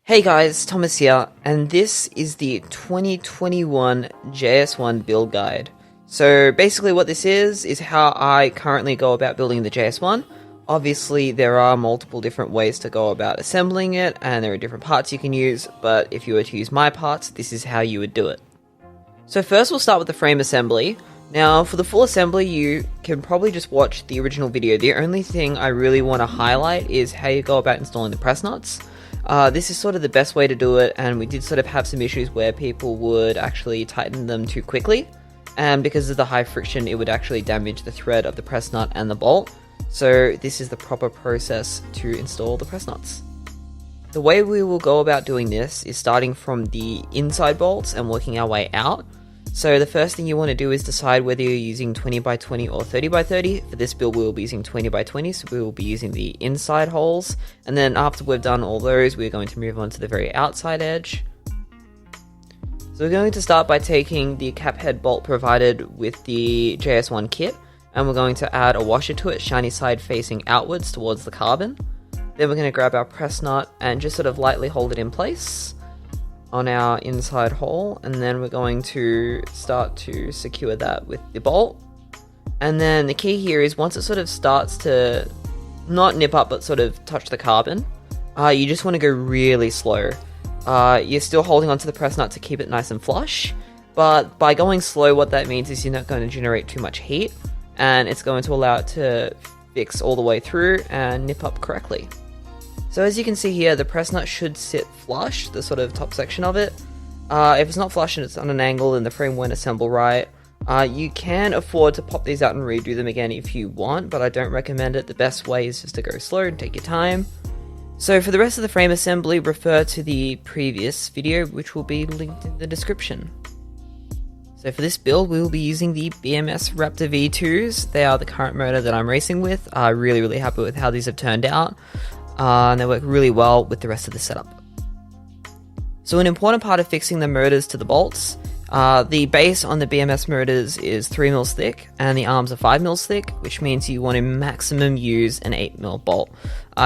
Hey guys, Thomas here, and this is the 2021 JS-1 build guide. So basically what this is how I currently go about building the JS-1. Obviously there are multiple different ways to go about assembling it, and there are different parts you can use, but if you were to use my parts, this is how you would do it. So first we'll start with the frame assembly. Now for the full assembly you can probably just watch the original video. The only thing I really want to highlight is how you go about installing the press nuts. This is sort of the best way to do it, and we did sort of have some issues where people would actually tighten them too quickly, and because of the high friction it would actually damage the thread of the press nut and the bolt. So this is the proper process to install the press nuts. The way we will go about doing this is starting from the inside bolts and working our way out. So the first thing you want to do is decide whether you're using 20x20 or 30x30. For this build we will be using 20x20, so we will be using the inside holes, and then after we've done all those we're going to move on to the very outside edge. So we're going to start by taking the cap head bolt provided with the JS-1 kit, and we're going to add a washer to it, shiny side facing outwards towards the carbon. Then we're going to grab our press nut and just sort of lightly hold it in place on our inside hole, and then we're going to start to secure that with the bolt. And then the key here is once it sort of starts to not nip up but sort of touch the carbon, you just want to go really slow. You're still holding onto the press nut to keep it nice and flush, but by going slow what that means is you're not going to generate too much heat, and it's going to allow it to fix all the way through and nip up correctly. So as you can see here, the press nut should sit flush, the sort of top section of it. If it's not flush and it's on an angle, then the frame won't assemble right. You can afford to pop these out and redo them again if you want, but I don't recommend it. The best way is just to go slow and take your time. So for the rest of the frame assembly, refer to the previous video, which will be linked in the description. So for this build, we will be using the BMS Raptor V2s. They are the current motor that I'm racing with. I'm really happy with how these have turned out. And they work really well with the rest of the setup. So an important part of fixing the motors to the bolts, the base on the BMS motors is 3mm thick and the arms are 5mm thick, which means you want to maximum use an 8mm bolt.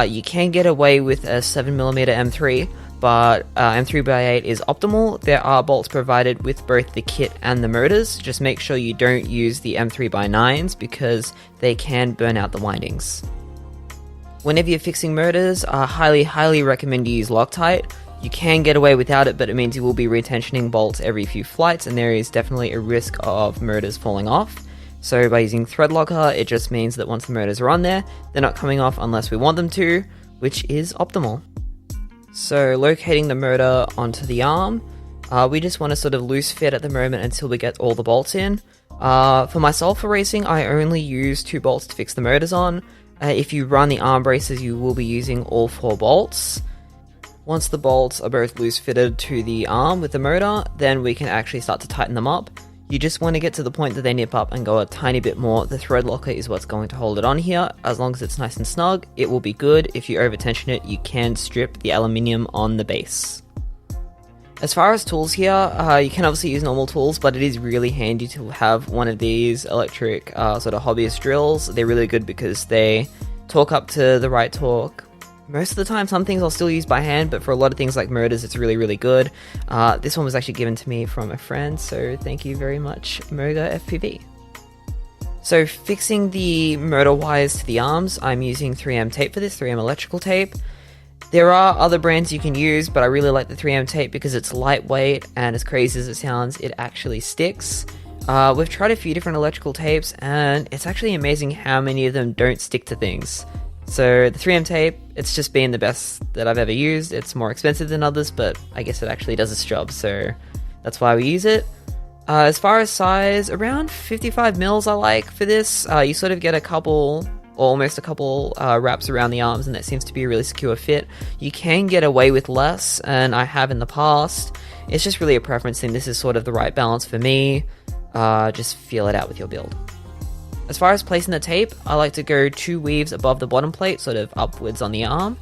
You can get away with a 7mm M3, but M3x8 is optimal. There are bolts provided with both the kit and the motors. Just make sure you don't use the M3x9s because they can burn out the windings. Whenever you're fixing motors, I highly recommend you use Loctite. You can get away without it, but it means you will be retensioning bolts every few flights, and there is definitely a risk of motors falling off. So by using thread locker, it just means that once the motors are on there, they're not coming off unless we want them to, which is optimal. So locating the motor onto the arm, we just want to sort of loose fit at the moment until we get all the bolts in. For myself for racing, I only use 2 bolts to fix the motors on. If you run the arm braces, you will be using all 4 bolts. Once the bolts are both loose fitted to the arm with the motor, then we can actually start to tighten them up. You just want to get to the point that they nip up and go a tiny bit more. The thread locker is what's going to hold it on here. As long as it's nice and snug, it will be good. If you over tension it, you can strip the aluminium on the base. As far as tools here, you can obviously use normal tools, but it is really handy to have one of these electric sort of hobbyist drills. They're really good because they torque up to the right torque. Most of the time, some things I'll still use by hand, but for a lot of things like motors, it's really good. This one was actually given to me from a friend, so thank you very much, Moga FPV. So fixing the motor wires to the arms, I'm using 3M tape for this, 3M electrical tape. There are other brands you can use, but I really like the 3M tape because it's lightweight, and as crazy as it sounds, it actually sticks. We've tried a few different electrical tapes, and it's actually amazing how many of them don't stick to things. So the 3M tape, it's just been the best that I've ever used. It's more expensive than others, but I guess it actually does its job, so that's why we use it. As far as size, around 55mm I like for this. You sort of get a couple, almost a couple wraps around the arms, and that seems to be a really secure fit. You can get away with less, and I have in the past. It's just really a preference thing. This is sort of the right balance for me. Just feel it out with your build. As far as placing the tape, I like to go 2 weaves above the bottom plate, sort of upwards on the arm.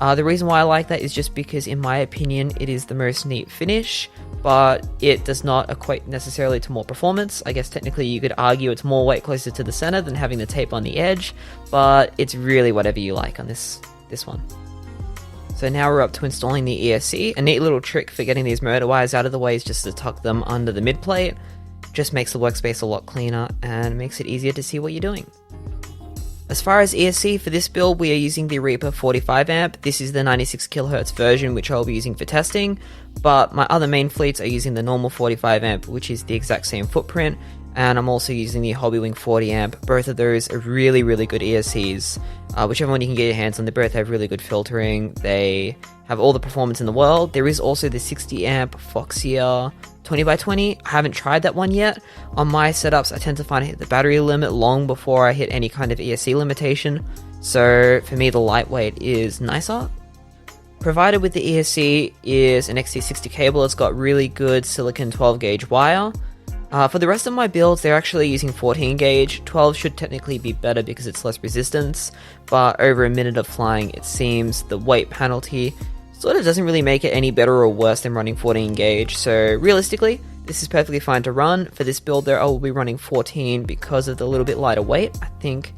The reason why I like that is just because, in my opinion, it is the most neat finish, but it does not equate necessarily to more performance. I guess technically you could argue it's more weight closer to the center than having the tape on the edge, but it's really whatever you like on this one. So now we're up to installing the ESC. A neat little trick for getting these motor wires out of the way is just to tuck them under the mid plate. Just makes the workspace a lot cleaner and makes it easier to see what you're doing. As far as ESC, for this build we are using the Reaper 45 amp. This is the 96 kHz version which I'll be using for testing, but my other main fleets are using the normal 45 amp, which is the exact same footprint, and I'm also using the Hobbywing 40 amp. Both of those are really good ESCs. Whichever one you can get your hands on, they both have really good filtering, they have all the performance in the world. There is also the 60 amp Foxeer 20x20. I haven't tried that one yet. On my setups, I tend to find I hit the battery limit long before I hit any kind of ESC limitation, so for me the lightweight is nicer. Provided with the ESC is an XT60 cable. It's got really good silicon 12 gauge wire. For the rest of my builds, they're actually using 14 gauge. 12 should technically be better because it's less resistance, but over a minute of flying, it seems the weight penalty sort of doesn't really make it any better or worse than running 14 gauge. So realistically, this is perfectly fine to run. For this build though, I will be running 14 because of the little bit lighter weight. I think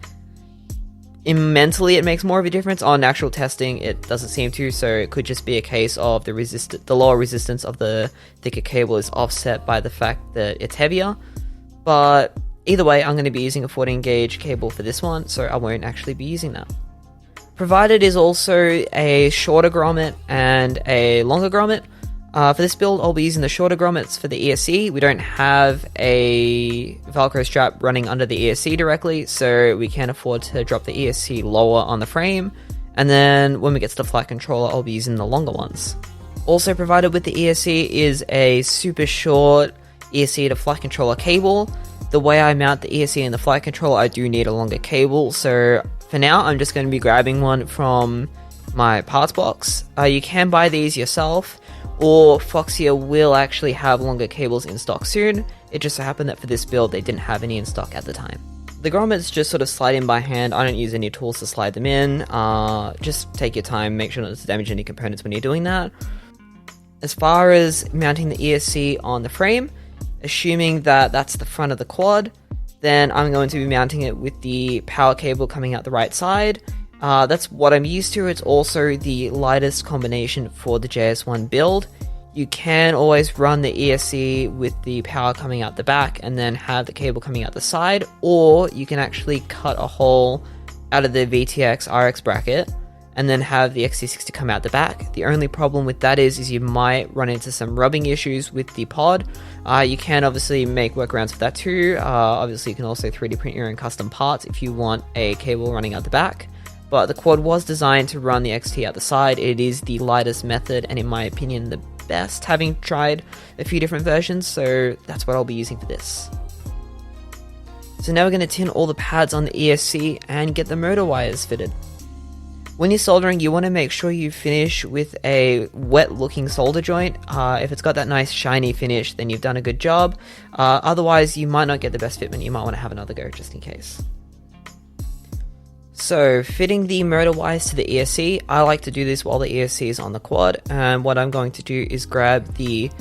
mentally it makes more of a difference. On actual testing, it doesn't seem to, so it could just be a case of the lower resistance of the thicker cable is offset by the fact that it's heavier. But either way, I'm going to be using a 14 gauge cable for this one, so I won't actually be using that. Provided is also a shorter grommet and a longer grommet. For this build, I'll be using the shorter grommets for the ESC. We don't have a Velcro strap running under the ESC directly, so we can't afford to drop the ESC lower on the frame. And then when we get to the flight controller, I'll be using the longer ones. Also provided with the ESC is a super short ESC to flight controller cable. The way I mount the ESC and the flight controller, I do need a longer cable, so for now, I'm just going to be grabbing one from my parts box. You can buy these yourself, or Foxeer will actually have longer cables in stock soon. It just so happened that for this build, they didn't have any in stock at the time. The grommets just sort of slide in by hand. I don't use any tools to slide them in. Just take your time, make sure not to damage any components when you're doing that. As far as mounting the ESC on the frame, assuming that that's the front of the quad, then I'm going to be mounting it with the power cable coming out the right side. That's what I'm used to. It's also the lightest combination for the JS-1 build. You can always run the ESC with the power coming out the back and then have the cable coming out the side, or you can actually cut a hole out of the VTX RX bracket and then have the XT60 come out the back. The only problem with that is you might run into some rubbing issues with the pod. You can obviously make workarounds for that too. Obviously you can also 3D print your own custom parts if you want a cable running out the back. But the quad was designed to run the XT out the side. It is the lightest method and in my opinion the best, having tried a few different versions, so that's what I'll be using for this. So now we're going to tin all the pads on the ESC and get the motor wires fitted. When you're soldering, you want to make sure you finish with a wet looking solder joint. If it's got that nice shiny finish, then you've done a good job. Otherwise, you might not get the best fitment. You might want to have another go just in case. So, fitting the motor wires to the ESC, I like to do this while the ESC is on the quad. And what I'm going to do is grab the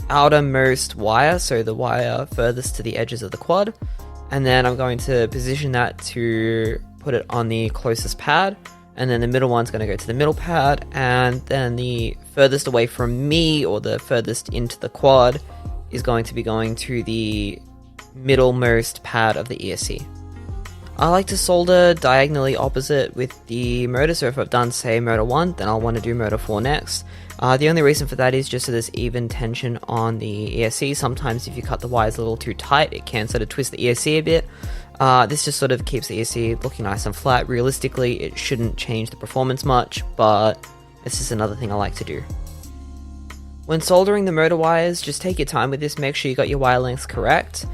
outermost wire, so the wire furthest to the edges of the quad. And then I'm going to position that to put it on the closest pad. And then the middle one's going to go to the middle pad, and then the furthest away from me, or the furthest into the quad, is going to be going to the middlemost pad of the ESC. I like to solder diagonally opposite with the motor, so if I've done, say, motor 1, then I'll want to do motor 4 next. The only reason for that is just so there's even tension on the ESC. Sometimes if you cut the wires a little too tight, it can sort of twist the ESC a bit. This just sort of keeps the ESC looking nice and flat. Realistically, it shouldn't change the performance much, but it's just another thing I like to do. When soldering the motor wires, just take your time with this, make sure you got your wire lengths correct.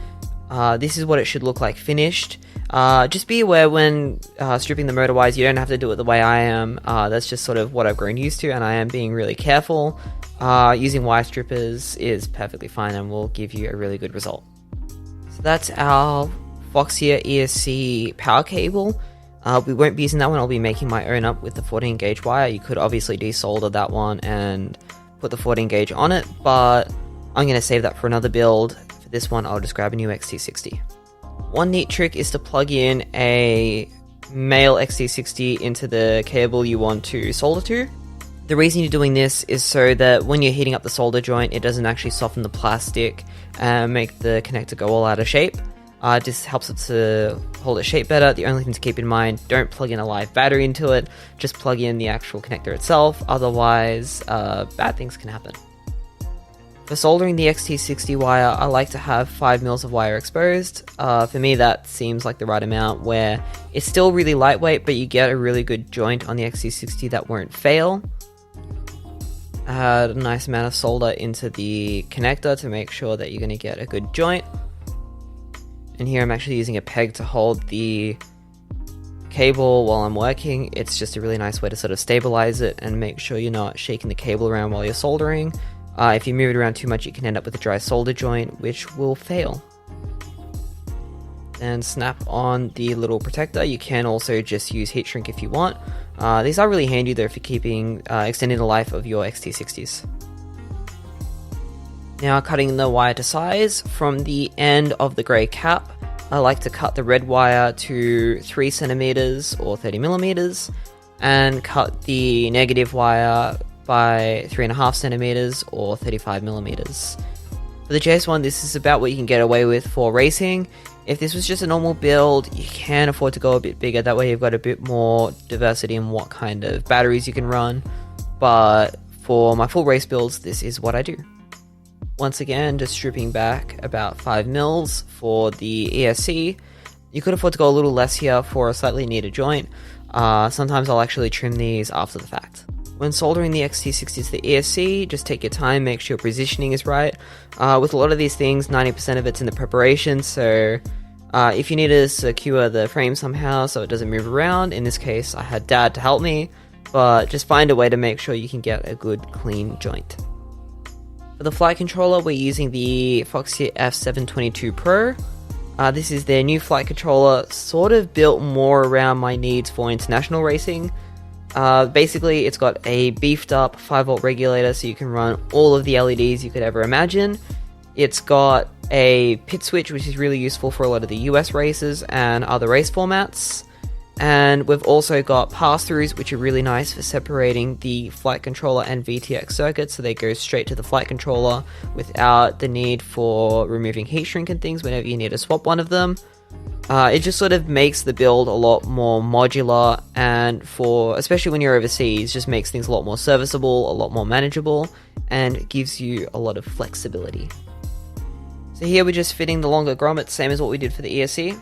This is what it should look like finished. Just be aware when stripping the motor wires, you don't have to do it the way I am. That's just sort of what I've grown used to, and I am being really careful. Using wire strippers is perfectly fine and will give you a really good result. So that's our Foxeer ESC power cable. We won't be using that one. I'll be making my own up with the 14 gauge wire. You could obviously desolder that one and put the 14 gauge on it, but I'm going to save that for another build. For this one, I'll just grab a new XT60. One neat trick is to plug in a male XT60 into the cable you want to solder to. The reason you're doing this is so that when you're heating up the solder joint, it doesn't actually soften the plastic and make the connector go all out of shape. It just helps it to hold its shape better. The only thing to keep in mind, don't plug in a live battery into it, just plug in the actual connector itself, otherwise bad things can happen. For soldering the XT60 wire, I like to have 5 mils of wire exposed. For me, that seems like the right amount, where it's still really lightweight, but you get a really good joint on the XT60 that won't fail. Add a nice amount of solder into the connector to make sure that you're going to get a good joint. And here I'm actually using a peg to hold the cable while I'm working. It's just a really nice way to sort of stabilize it and make sure you're not shaking the cable around while you're soldering. If you move it around too much, you can end up with a dry solder joint, which will fail. And snap on the little protector. You can also just use heat shrink if you want. These are really handy though for extending the life of your XT60s. Now cutting the wire to size. From the end of the grey cap, I like to cut the red wire to 3 centimeters or 30 millimeters, and cut the negative wire by 3.5 centimeters or 35 millimeters. For the JS-1, this is about what you can get away with for racing. If this was just a normal build, you can afford to go a bit bigger. That way you've got a bit more diversity in what kind of batteries you can run. But for my full race builds, this is what I do. Once again, just stripping back about 5 mils for the ESC. You could afford to go a little less here for a slightly neater joint. Sometimes I'll actually trim these after the fact. When soldering the XT60 to the ESC, just take your time, make sure your positioning is right. With a lot of these things, 90% of it's in the preparation, so if you need to secure the frame somehow so it doesn't move around, in this case I had Dad to help me, but just find a way to make sure you can get a good clean joint. For the flight controller, we're using the Foxeer F722 Pro. This is their new flight controller, sort of built more around my needs for international racing. Basically, it's got a beefed up 5-volt regulator so you can run all of the LEDs you could ever imagine. It's got a pit switch, which is really useful for a lot of the US races and other race formats. And we've also got pass-throughs, which are really nice for separating the flight controller and VTX circuits, so they go straight to the flight controller without the need for removing heat shrink and things whenever you need to swap one of them. It just sort of makes the build a lot more modular, and especially when you're overseas, just makes things a lot more serviceable, a lot more manageable, and gives you a lot of flexibility. So here we're just fitting the longer grommets, same as what we did for the ESC.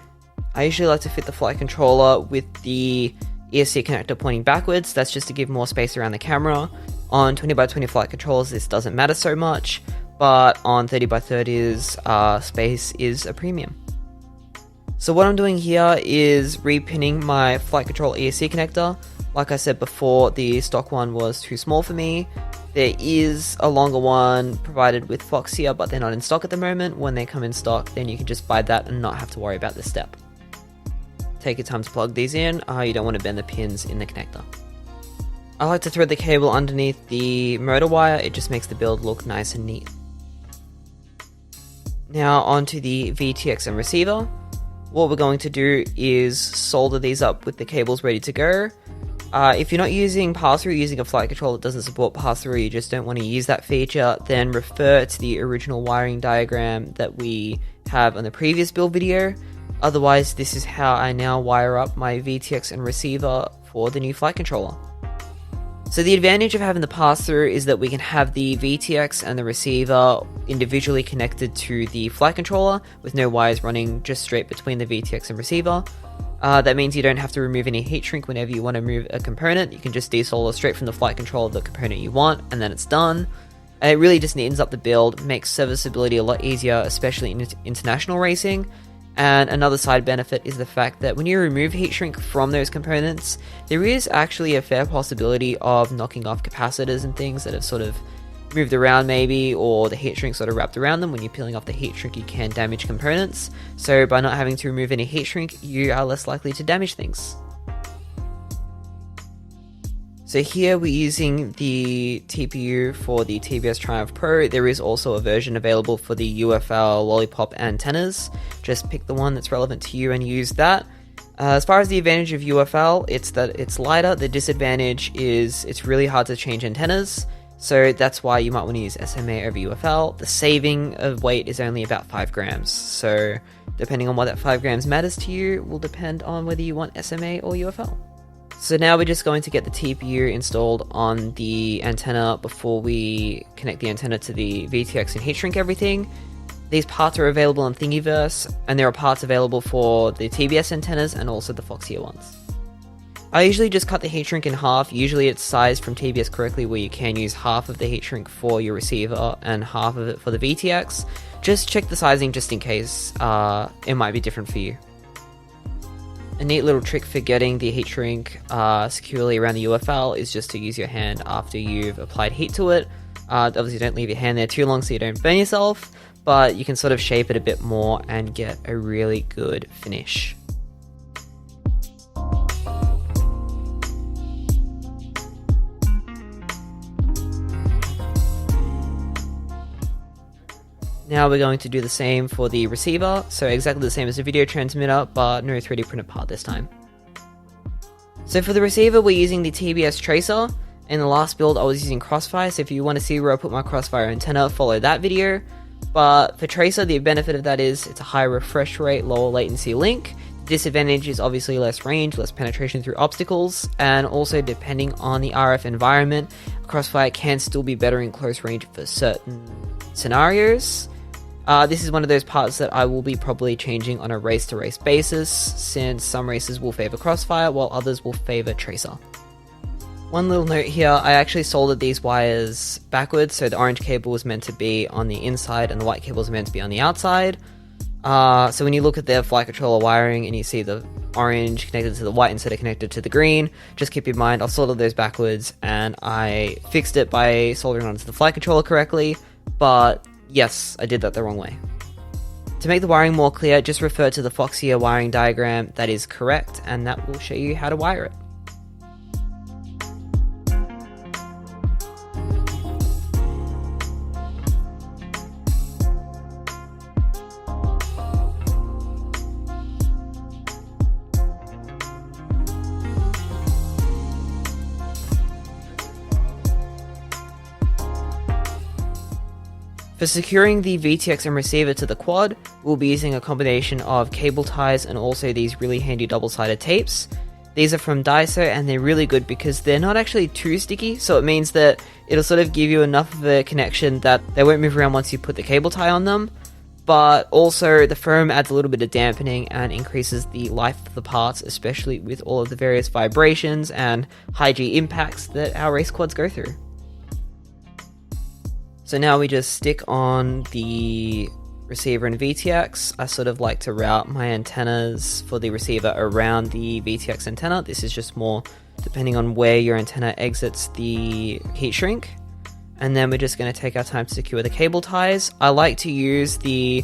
I usually like to fit the flight controller with the ESC connector pointing backwards. That's just to give more space around the camera. On 20x20 flight controllers, this doesn't matter so much, but on 30x30s, space is a premium. So what I'm doing here is repinning my flight control ESC connector. Like I said before, the stock one was too small for me. There is a longer one provided with Foxeer, but they're not in stock at the moment. When they come in stock, then you can just buy that and not have to worry about this step. Take your time to plug these in. You don't want to bend the pins in the connector. I like to thread the cable underneath the motor wire. It just makes the build look nice and neat. Now onto the VTX and receiver. What we're going to do is solder these up with the cables ready to go. If you're not using pass-through, using a flight controller that doesn't support pass-through, you just don't want to use that feature, then refer to the original wiring diagram that we have on the previous build video. Otherwise, this is how I now wire up my VTX and receiver for the new flight controller. So the advantage of having the pass-through is that we can have the VTX and the receiver individually connected to the flight controller with no wires running just straight between the VTX and receiver. That means you don't have to remove any heat shrink whenever you want to move a component. You can just desolder straight from the flight controller the component you want, and then it's done. And it really just neatens up the build, makes serviceability a lot easier, especially in international racing. And another side benefit is the fact that when you remove heat shrink from those components, there is actually a fair possibility of knocking off capacitors and things that have sort of moved around maybe, or the heat shrink sort of wrapped around them. When you're peeling off the heat shrink, you can damage components. So by not having to remove any heat shrink, you are less likely to damage things. So here we're using the TPU for the TBS Triumph Pro. There is also a version available for the UFL Lollypop antennas. Just pick the one that's relevant to you and use that. As far as the advantage of UFL, it's that it's lighter. The disadvantage is it's really hard to change antennas, so that's why you might want to use SMA over UFL. The saving of weight is only about 5 grams, so depending on what that 5 grams matters to you will depend on whether you want SMA or UFL. So now we're just going to get the TPU installed on the antenna before we connect the antenna to the VTX and heat shrink everything. These parts are available on Thingiverse, and there are parts available for the TBS antennas and also the Foxeer ones. I usually just cut the heat shrink in half. Usually it's sized from TBS correctly, where you can use half of the heat shrink for your receiver and half of it for the VTX. Just check the sizing just in case it might be different for you. A neat little trick for getting the heat shrink securely around the UFL is just to use your hand after you've applied heat to it. Obviously don't leave your hand there too long so you don't burn yourself, but you can sort of shape it a bit more and get a really good finish. Now we're going to do the same for the receiver, so exactly the same as the video transmitter, but no 3D printed part this time. So for the receiver, we're using the TBS Tracer. In the last build, I was using Crossfire, so if you want to see where I put my Crossfire antenna, follow that video. But for Tracer, the benefit of that is it's a higher refresh rate, lower latency link. The disadvantage is obviously less range, less penetration through obstacles, and also depending on the RF environment, Crossfire can still be better in close range for certain scenarios. This is one of those parts that I will be probably changing on a race-to-race basis, since some races will favor Crossfire while others will favor Tracer. One little note here, I actually soldered these wires backwards, so the orange cable was meant to be on the inside and the white cable was meant to be on the outside. So when you look at their flight controller wiring and you see the orange connected to the white instead of connected to the green, just keep in mind I've soldered those backwards and I fixed it by soldering onto the flight controller correctly, but yes, I did that the wrong way. To make the wiring more clear, just refer to the Foxeer wiring diagram. That is correct, and that will show you how to wire it. For securing the VTX and receiver to the quad, we'll be using a combination of cable ties and also these really handy double-sided tapes. These are from Daiso and they're really good because they're not actually too sticky, so it means that it'll sort of give you enough of a connection that they won't move around once you put the cable tie on them, but also the foam adds a little bit of dampening and increases the life of the parts, especially with all of the various vibrations and high G impacts that our race quads go through. So now we just stick on the receiver and VTX. I sort of like to route my antennas for the receiver around the VTX antenna. This is just more depending on where your antenna exits the heat shrink. And then we're just going to take our time to secure the cable ties. I like to use the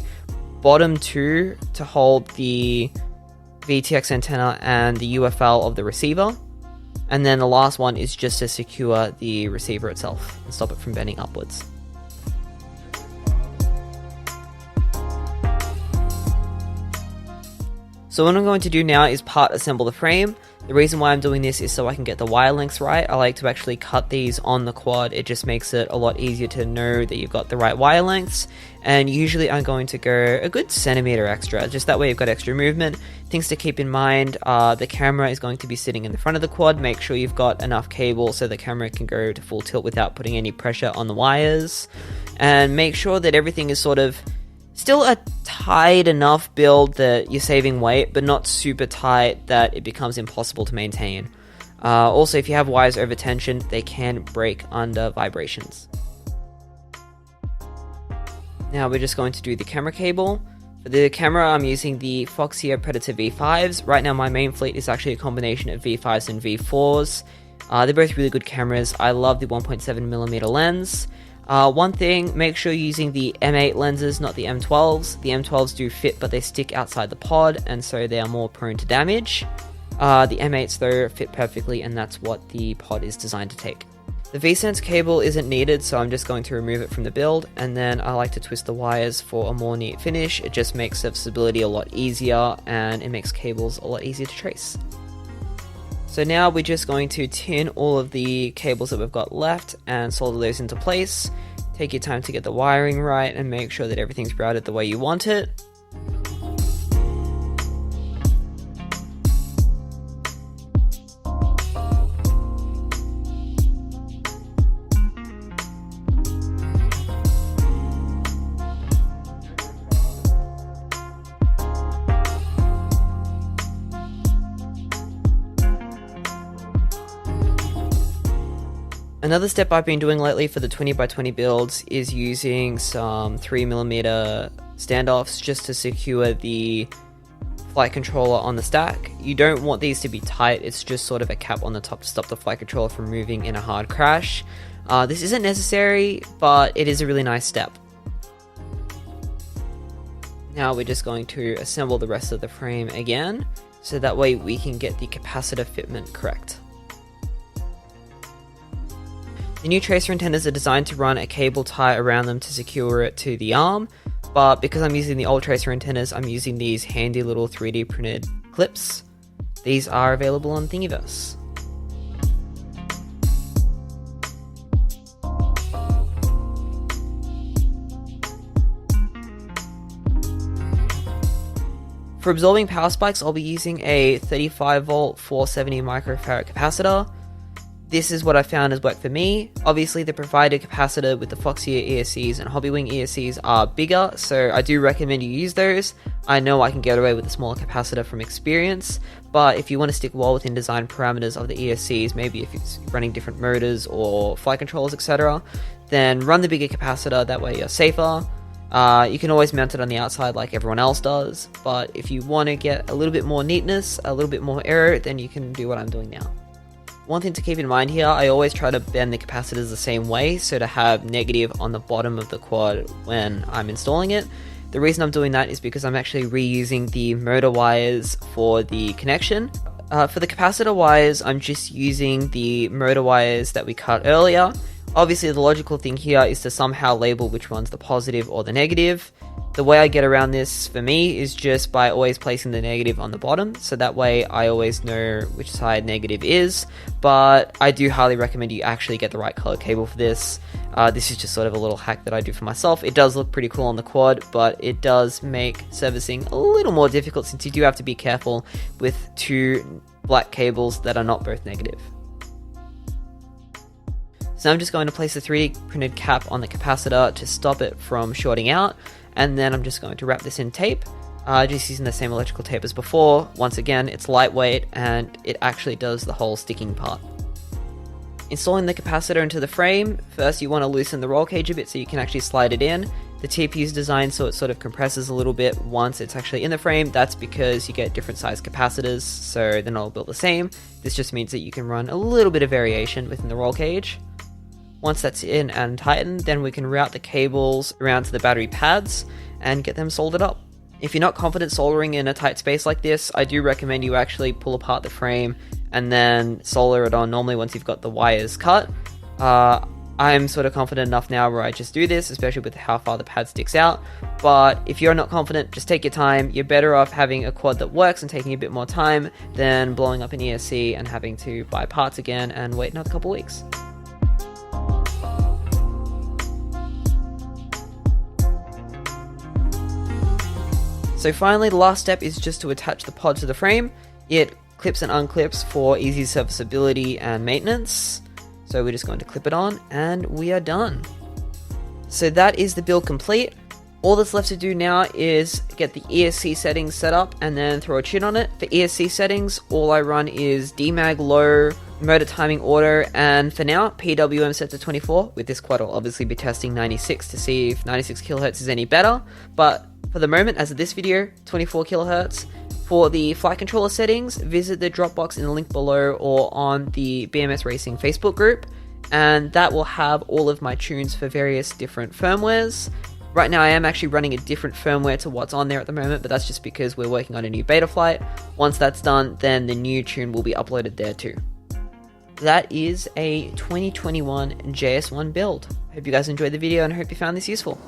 bottom two to hold the VTX antenna and the UFL of the receiver. And then the last one is just to secure the receiver itself and stop it from bending upwards. So what I'm going to do now is part assemble the frame. The reason why I'm doing this is so I can get the wire lengths right. I like to actually cut these on the quad. It just makes it a lot easier to know that you've got the right wire lengths. And usually I'm going to go a good centimeter extra, just that way you've got extra movement. Things to keep in mind, the camera is going to be sitting in the front of the quad. Make sure you've got enough cable so the camera can go to full tilt without putting any pressure on the wires. And make sure that everything is sort of still a tight enough build that you're saving weight, but not super tight that it becomes impossible to maintain. Also, if you have wires over tension, they can break under vibrations. Now we're just going to do the camera cable. For the camera, I'm using the Foxeer Predator V5s. Right now my main fleet is actually a combination of V5s and V4s. They're both really good cameras. I love the 1.7mm lens. One thing, make sure you're using the M8 lenses, not the M12s. The M12s do fit, but they stick outside the pod, and so they are more prone to damage. The M8s, though, fit perfectly, and that's what the pod is designed to take. The V-Sense cable isn't needed, so I'm just going to remove it from the build, and then I like to twist the wires for a more neat finish. It just makes serviceability a lot easier, and it makes cables a lot easier to trace. So now we're just going to tin all of the cables that we've got left and solder those into place. Take your time to get the wiring right and make sure that everything's routed the way you want it. Another step I've been doing lately for the 20x20 builds is using some 3mm standoffs just to secure the flight controller on the stack. You don't want these to be tight, it's just sort of a cap on the top to stop the flight controller from moving in a hard crash. This isn't necessary, but it is a really nice step. Now we're just going to assemble the rest of the frame again, so that way we can get the capacitor fitment correct. The new tracer antennas are designed to run a cable tie around them to secure it to the arm, but because I'm using the old tracer antennas, I'm using these handy little 3D printed clips. These are available on Thingiverse. For absorbing power spikes, I'll be using a 35 volt 470 microfarad capacitor. This is what I found has worked for me. Obviously the provided capacitor with the Foxeer ESCs and Hobbywing ESCs are bigger, so I do recommend you use those. I know I can get away with a smaller capacitor from experience, but if you want to stick well within design parameters of the ESCs, maybe if it's running different motors or flight controllers, etc., then run the bigger capacitor, that way you're safer. You can always mount it on the outside like everyone else does, but if you want to get a little bit more neatness, a little bit more aero, then you can do what I'm doing now. One thing to keep in mind here, I always try to bend the capacitors the same way, so to have negative on the bottom of the quad when I'm installing it. The reason I'm doing that is because I'm actually reusing the motor wires for the connection. For the capacitor wires, I'm just using the motor wires that we cut earlier. Obviously the logical thing here is to somehow label which one's the positive or the negative. The way I get around this for me is just by always placing the negative on the bottom, so that way I always know which side negative is, but I do highly recommend you actually get the right color cable for this. This is just sort of a little hack that I do for myself. It does look pretty cool on the quad, but it does make servicing a little more difficult since you do have to be careful with two black cables that are not both negative. So I'm just going to place a 3D printed cap on the capacitor to stop it from shorting out, and then I'm just going to wrap this in tape, just using the same electrical tape as before. Once again, it's lightweight and it actually does the whole sticking part. Installing the capacitor into the frame, first you want to loosen the roll cage a bit so you can actually slide it in. The TPU is designed so it sort of compresses a little bit once it's actually in the frame. That's because you get different size capacitors, so they're not all built the same. This just means that you can run a little bit of variation within the roll cage. Once that's in and tightened, then we can route the cables around to the battery pads and get them soldered up. If you're not confident soldering in a tight space like this, I do recommend you actually pull apart the frame and then solder it on normally once you've got the wires cut. I'm sort of confident enough now where I just do this, especially with how far the pad sticks out. But if you're not confident, just take your time. You're better off having a quad that works and taking a bit more time than blowing up an ESC and having to buy parts again and wait another couple weeks. So finally, the last step is just to attach the pod to the frame. It clips and unclips for easy serviceability and maintenance. So we're just going to clip it on and we are done. So that is the build complete. All that's left to do now is get the ESC settings set up and then throw a tune on it. For ESC settings, all I run is DMAG low, motor timing auto, and for now, PWM set to 24. With this quad, I'll obviously be testing 96 to see if 96 kHz is any better, but for the moment, as of this video, 24 kHz. For the flight controller settings, visit the Dropbox in the link below or on the BMS Racing Facebook group, and that will have all of my tunes for various different firmwares. Right now I am actually running a different firmware to what's on there at the moment, but that's just because we're working on a new beta flight. Once that's done, then the new tune will be uploaded there too. that is a 2021 JS-1 build. I hope you guys enjoyed the video and I hope you found this useful.